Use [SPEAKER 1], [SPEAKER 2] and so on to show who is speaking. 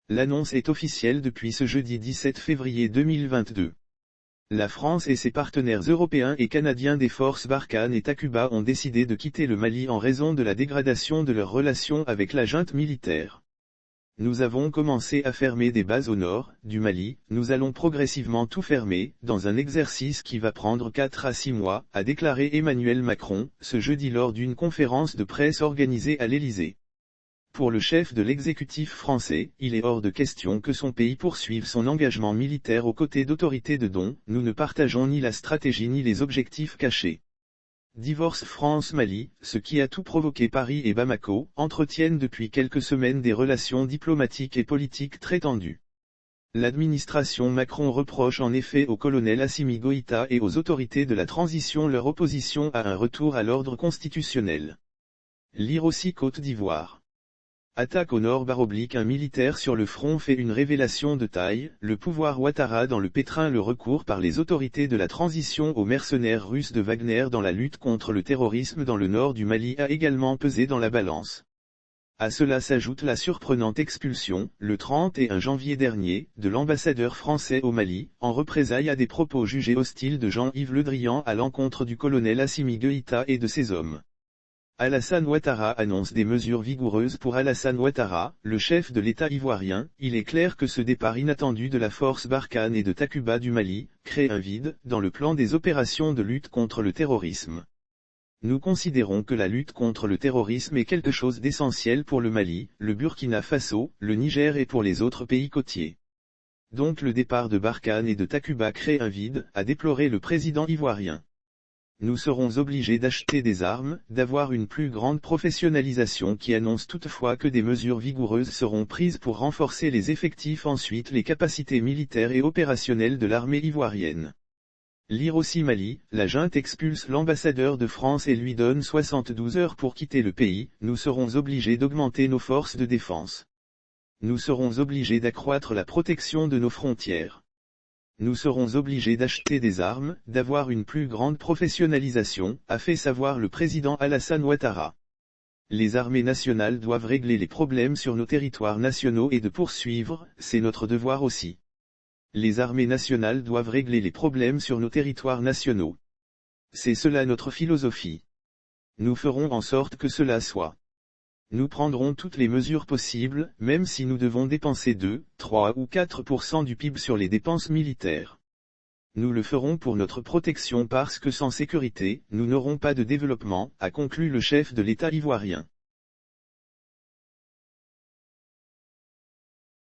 [SPEAKER 1] L'annonce est officielle depuis ce jeudi 17 février 2022. La France et ses partenaires européens et canadiens des forces Barkhane et Takuba ont décidé de quitter le Mali en raison de la dégradation de leurs relations avec la junte militaire. Nous avons commencé à fermer des bases au nord du Mali, nous allons progressivement tout fermer, dans un exercice qui va prendre 4 à 6 mois, a déclaré Emmanuel Macron, ce jeudi lors d'une conférence de presse organisée à l'Élysée. Pour le chef de l'exécutif français, il est hors de question que son pays poursuive son engagement militaire aux côtés d'autorités de dont nous ne partageons ni la stratégie ni les objectifs cachés. Divorce France-Mali, ce qui a tout provoqué. Paris et Bamako entretiennent depuis quelques semaines des relations diplomatiques et politiques très tendues. L'administration Macron reproche en effet au colonel Assimi Goïta et aux autorités de la transition leur opposition à un retour à l'ordre constitutionnel. Lire aussi Côte d'Ivoire. Attaque au nord / un militaire sur le front fait une révélation de taille, le pouvoir Ouattara dans le pétrin. Le recours par les autorités de la transition aux mercenaires russes de Wagner dans la lutte contre le terrorisme dans le nord du Mali a également pesé dans la balance. À cela s'ajoute la surprenante expulsion, le 31 janvier dernier, de l'ambassadeur français au Mali, en représailles à des propos jugés hostiles de Jean-Yves Le Drian à l'encontre du colonel Assimi Goïta et de ses hommes. Alassane Ouattara annonce des mesures vigoureuses pour Alassane Ouattara, le chef de l'État ivoirien. Il est clair que ce départ inattendu de la force Barkhane et de Takuba du Mali crée un vide dans le plan des opérations de lutte contre le terrorisme. Nous considérons que la lutte contre le terrorisme est quelque chose d'essentiel pour le Mali, le Burkina Faso, le Niger et pour les autres pays côtiers. Donc le départ de Barkhane et de Takuba crée un vide, a déploré le président ivoirien. Nous serons obligés d'acheter des armes, d'avoir une plus grande professionnalisation qui annonce toutefois que des mesures vigoureuses seront prises pour renforcer les effectifs. Ensuite les capacités militaires et opérationnelles de l'armée ivoirienne. Lire aussi Mali, la junte expulse l'ambassadeur de France et lui donne 72 heures pour quitter le pays. Nous serons obligés d'augmenter nos forces de défense. Nous serons obligés d'accroître la protection de nos frontières. Nous serons obligés d'acheter des armes, d'avoir une plus grande professionnalisation, a fait savoir le président Alassane Ouattara. Les armées nationales doivent régler les problèmes sur nos territoires nationaux et de poursuivre, c'est notre devoir aussi. Les armées nationales doivent régler les problèmes sur nos territoires nationaux. C'est cela notre philosophie. Nous ferons en sorte que cela soit. Nous prendrons toutes les mesures possibles, même si nous devons dépenser 2, 3 ou 4% du PIB sur les dépenses militaires. Nous le ferons pour notre protection parce que sans sécurité, nous n'aurons pas de développement, a conclu le chef de l'État ivoirien.